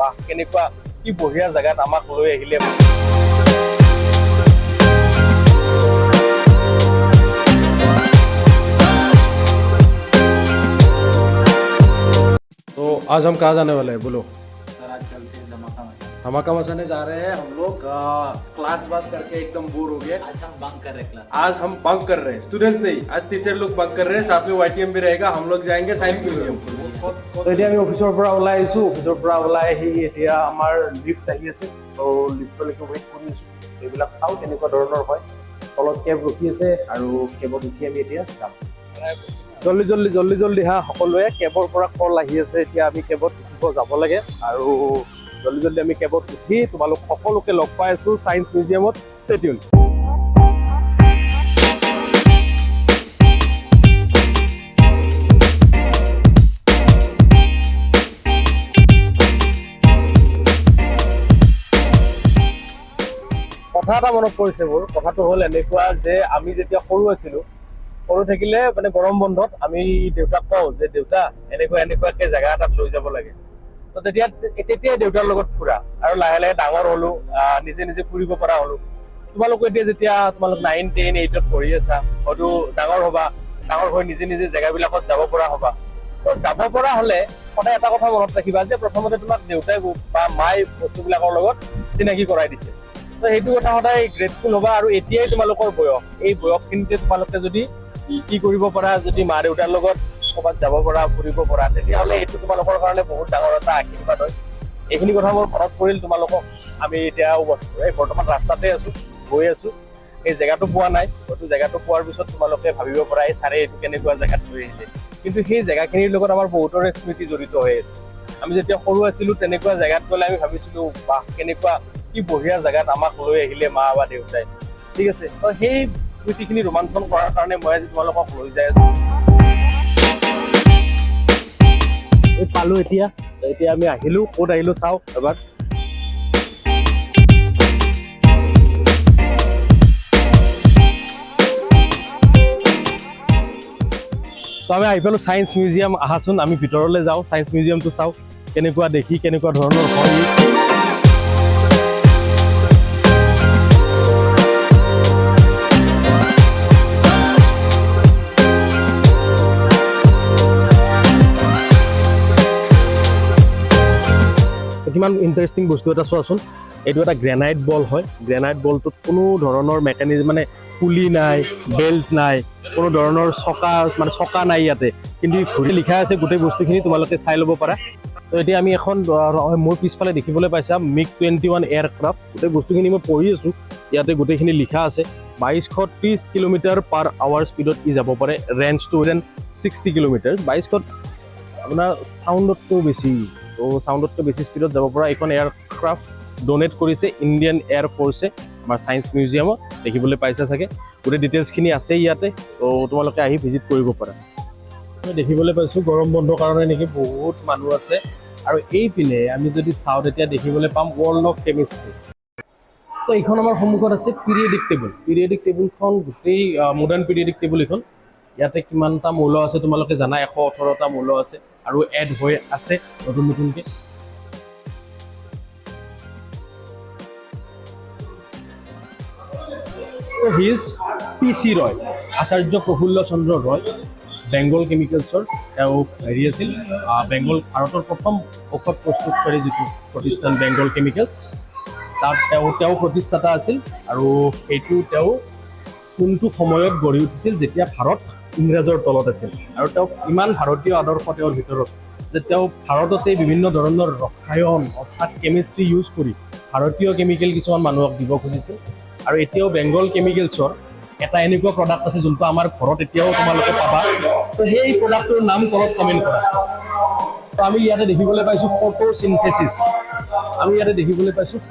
বাহ কেনেকুৱা কি বঢ়িয়া জায়গাত আমাক লৈ আহিলে तो आज हम कहाँ जाने वाले हैं बोलो धमाका मचाने जा रहे हैं हम लोग क्लास बास करके एकदम बोर हो गए आज हम बंक कर रहे हैं क्लास आज हम बंक कर रहे हैं स्टूडेंट्स नहीं आज टीचर लोग बंक कर रहे हैं साथ में वाईटीएम भी रहेगा हम लोग जाएंगे साइंस म्यूजियम तो এতিয়া আমি অফিসৰ পৰা ওলাই আহিছো অফিসৰ পৰা ওলাই আহি এতিয়া আমাৰ লিফট আহি আছে তো লিফটলৈকে ৱেইট কৰি আছো এইবিলাক চাও কেনেকুৱা ধৰণৰ হয় তলত কেব ৰখি আছে আৰু কেবত উঠি আমি এতিয়া যাম জল্দি জল্দি হা সকলোৱে কেবৰ পৰা কল আহি আছে এতিয়া আমি কেবত উঠিব যাব লাগে আৰু জল্দি আমি কেবত উঠি তোমালোক সকলোকে লগ পাই আছো সায়েন্স মিউজিয়ামত ষ্টে টিউন কথা এটা মনত পৰিছে মোৰ কথাটো হ'ল এনেকুৱা যে আমি যেতিয়া সৰু আছিলো সৰু থাকিলে মানে গৰম বন্ধত আমি দেউতাক কওঁ যে দেউতা এনেকুৱাকে জায়গা এটাত লৈ যাব লাগে তো তেতিয়া দেউতাৰ লগত ফুৰা আৰু লাহে লাহে ডাঙৰ হলো নিজে নিজে ফুৰিব পৰা হলো তোমালোক এতিয়া যেতিয়া তোমালোক 9 10 8 ত পঢ়ি আছা হয়তো ডাঙৰ হৈ নিজে নিজে জায়গাবিলাকত যাব পৰা হবা তো যাব পৰা হলে সদায় এটা কথা মনত ৰাখিবা যে প্ৰথমতে তোমাক দেউতাই বা মাই বস্তুবিলাকৰ লগত চিনাকি কৰাই দিছে তো সেইটো কথা সদায় গ্ৰেটফুল হবা আৰু এতিয়াই তোমালোকৰ বয়স এই বয়সখিনিতে তোমালোকে যদি কি কৰিব পৰা যদি মা দেউতাৰ লগত ক'ৰবাত যাব পৰা ফুৰিব পৰা তেতিয়াহ'লে এইটো তোমালোকৰ কাৰণে বহুত ডাঙৰ এটা আশীৰ্বাদ হয় এইখিনি কথা মোৰ মনত পৰিল তোমালোকক আমি এতিয়া বৰ্তমান ৰাস্তাতে আছো গৈ আছো এই জেগাটো পোৱা নাই হয়তো জেগাটো পোৱাৰ পিছত তোমালোকে ভাবিব পৰা এই চাৰে এইটো কেনেকুৱা জেগাত লৈ আহিলে কিন্তু সেই জেগাখিনিৰ লগত আমাৰ বহুতৰে স্মৃতি জড়িত হৈ আছে আমি যেতিয়া সৰু আছিলো তেনেকুৱা জেগাত গ'লে আমি ভাবিছিলো বাহ কেনেকুৱা কি বঢ়িয়া জেগাত আমাক লৈ আহিলে মা বা দেউতাই ঠিক আছে তো সেই স্মৃতিখিনি ৰোমাঞ্চন কৰাৰ কাৰণে মই আজি তোমালোকক লৈ যাই আছো এই পালো এতিয়া আমি আহিলো ক'ত আহিলো চাও এবাৰ তো আমি আহি পালো সায়েন্স মিউজিয়াম আহাচোন আমি ভিতৰলৈ যাওঁ সায়েন্স মিউজিয়ামটো চাওঁ কেনেকুৱা দেখি কেনেকুৱা ধৰণৰ হয় কিমান ইন্টাৰেষ্টিং বস্তু এটা চোৱাচোন এইটো এটা গ্ৰেনাইট বল হয় গ্ৰেনাইট বলটোত কোনো ধৰণৰ মেকানিজম মানে পুলি নাই বেল্ট নাই কোনো ধৰণৰ চকা নাই ইয়াতে কিন্তু ঘূৰি লিখা আছে গোটেই বস্তুখিনি তোমালোকে চাই ল'ব পাৰা তো এতিয়া আমি এখন মোৰ পিছফালে দেখিবলৈ পাইছা মিগ 21 এয়াৰক্ৰাফ্ট গোটেই বস্তুখিনি মই পঢ়ি আছো ইয়াতে গোটেইখিনি লিখা আছে 2230 কিলোমিটাৰ পাৰ আৱাৰ স্পীডত ই যাব পাৰে ৰেঞ্জ টু 60 কিলোমিটাৰ 2200 আপোনাৰ সাউণ্ডতকৈ বেছি তো সাউণ্ডতকৈ বেছি স্পীডত যাব পৰা এখন এয়াৰক্ৰাফ্ট ডোনেট কৰিছে ইণ্ডিয়ান এয়াৰ ফ'ৰ্চে আমাৰ সায়েন্স মিউজিয়ামত দেখিবলৈ পাইছা চাগে গোটেই ডিটেইলছখিনি আছে ইয়াতে তো তোমালোকে আহি ভিজিট কৰিব পাৰা মই দেখিবলৈ পাইছোঁ গৰম বন্ধৰ কাৰণে নেকি বহুত মানুহ আছে আৰু এইপিনে আমি যদি চাওঁ তেতিয়া দেখিবলৈ পাম ৱৰ্ল্ড অফ কেমিষ্ট্ৰি তো এইখন আমাৰ সন্মুখত আছে পিৰিয়ডিক টেবুলখন গোটেই মডাৰ্ণ পিৰিয়ডিক টেবুল এইখন ইয়াতে কিমানটা মৌল আছে তোমালোকে জানা 118টা মৌল আছে আৰু এড হৈ আছে নতুনকৈ হিজ PC ৰয় আচাৰ্য প্ৰফুল্ল চন্দ্ৰ ৰয় বেংগল কেমিকেলছৰ তেওঁ হেৰি আছিল বেংগল ভাৰতৰ প্ৰথম ঔষধ প্ৰস্তুতকাৰী যিটো প্ৰতিষ্ঠান বেংগল কেমিকেলছ তাত তেওঁ প্ৰতিষ্ঠাতা আছিল আৰু সেইটো তেওঁ কোনটো সময়ত গঢ়ি উঠিছিল যেতিয়া ভাৰত ইংৰাজৰ তলত আছিল আৰু তেওঁ ইমান ভাৰতীয় আদৰ্শ তেওঁৰ ভিতৰত যে তেওঁ ভাৰততে বিভিন্ন ধৰণৰ ৰসায়ন অৰ্থাৎ কেমিষ্ট্ৰি ইউজ কৰি ভাৰতীয় কেমিকেল কিছুমান মানুহক দিব খুজিছিল আৰু এতিয়াও বেংগল কেমিকেলছৰ এটা এনেকুৱা প্ৰডাক্ট আছে যোনটো আমাৰ ঘৰত এতিয়াও তোমালোকে পাবা তো সেই প্ৰডাক্টটোৰ নাম তলত কমেণ্ট কৰা তো আমি ইয়াতে দেখিবলৈ পাইছোঁ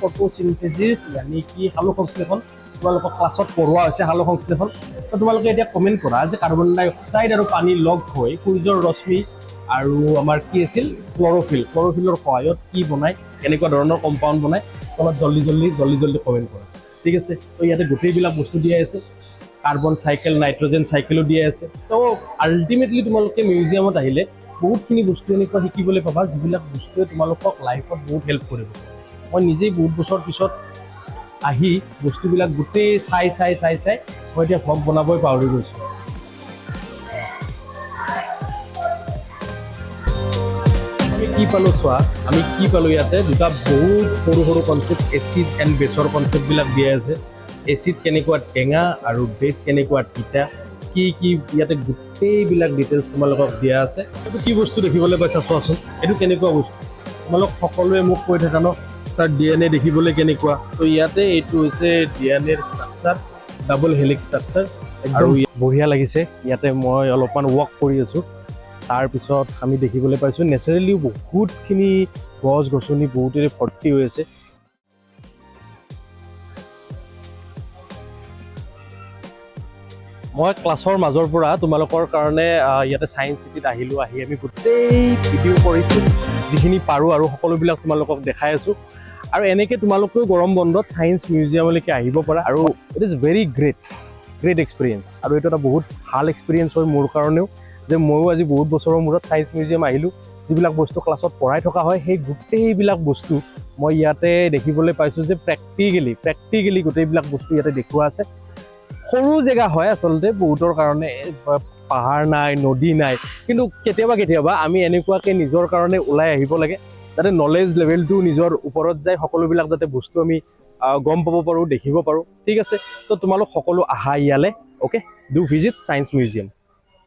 ফটোচিনথেচিছ यानी কি সালোক সংশ্লেষণ তোমালোকক ক্লাছত পঢ়োৱা হৈছে সালোক সংশ্লেষণ তো তোমালোকে এতিয়া কমেণ্ট কৰা যে কাৰ্বন ডাই অক্সাইড আৰু পানী লগ হৈ সূৰ্যৰ ৰশ্মি আৰু আমাৰ কি আছিল ক্লৰোফিলৰ সহায়ত কি বনায় কেনেকুৱা ধৰণৰ কম্পাউণ্ড বনায় তলত জল্দি কমেণ্ট কৰা ঠিক আছে তো ইয়াতে গোটেইবিলাক বস্তু দিয়া আছে কাৰ্বন চাইকেল নাইট্ৰজেন চাইকেলো দিয়া আছে তো আল্টিমেটলি তোমালোকে মিউজিয়ামত আহিলে বহুতখিনি বস্তু এনেকুৱা শিকিবলৈ পাবা যিবিলাক বস্তুৱে তোমালোকক লাইফত বহুত হেল্প কৰিব মই নিজেই বহুত বছৰ পিছত আহি বস্তুবিলাক গোটেই চাই মই এতিয়া ভ্লগ বনাবই পাহৰি গৈছোঁ আমি কি পালোঁ চোৱা আমি কি পালোঁ ইয়াতে দুটা বহুত সৰু সৰু কনচেপ্ট এচিড এণ্ড বেছৰ কনচেপ্টবিলাক দিয়া আছে এচিড কেনেকুৱা টেঙা আৰু বেছ কেনেকুৱা তিতা কি ইয়াতে গোটেইবিলাক ডিটেইলছ তোমালোকক দিয়া আছে এইটো কি বস্তু দেখিবলৈ পাইছা চোৱাচোন এইটো কেনেকুৱা বস্তু তোমালোক সকলোৱে মোক কৈ থাকা ন ছাৰ DNA দেখিবলৈ কেনেকুৱা তো ইয়াতে এইটো হৈছে DNAৰ ষ্ট্ৰাকচাৰ ডাবল হেলিক্স ষ্ট্ৰাকচাৰ আৰু বঢ়িয়া লাগিছে ইয়াতে মই অলপমান ৱাক কৰি আছোঁ তাৰপিছত আমি দেখিবলৈ পাইছোঁ নেচাৰেলিও বহুতখিনি গছ গছনি বহুতেৰে ভৰ্তি হৈ আছে মই ক্লাছৰ মাজৰ পৰা তোমালোকৰ কাৰণে ইয়াতে ছায়েন্স চিটিত আহিলোঁ আহি আমি গোটেই ভিডিঅ' কৰিছোঁ যিখিনি পাৰোঁ আৰু সকলোবিলাক তোমালোকক দেখাই আছোঁ আৰু এনেকৈ তোমালোকেও গৰম বন্ধত ছায়েন্স মিউজিয়ামলৈকে আহিব পাৰা আৰু it is very great experience আৰু এইটো এটা বহুত ভাল এক্সপিৰিয়েঞ্চ হয় মোৰ কাৰণেও যে ময়ো আজি বহুত বছৰৰ মূৰত ছায়েন্স মিউজিয়াম আহিলোঁ যিবিলাক বস্তু ক্লাছত পঢ়াই থকা হয় সেই গোটেইবিলাক বস্তু মই ইয়াতে দেখিবলৈ পাইছোঁ যে প্ৰেক্টিকেলি গোটেইবিলাক বস্তু ইয়াতে দেখুওৱা আছে সৰু জেগা হয় আচলতে বহুতৰ কাৰণে পাহাৰ নাই নদী নাই কিন্তু কেতিয়াবা আমি এনেকুৱাকৈ নিজৰ কাৰণে ওলাই আহিব লাগে যাতে নলেজ লেভেলটো নিজৰ ওপৰত যায় সকলোবিলাক যাতে বস্তু আমি গম পাব পাৰোঁ দেখিব পাৰোঁ ঠিক আছে তো তোমালোক সকলো আহা ইয়ালৈ okay do visit science museum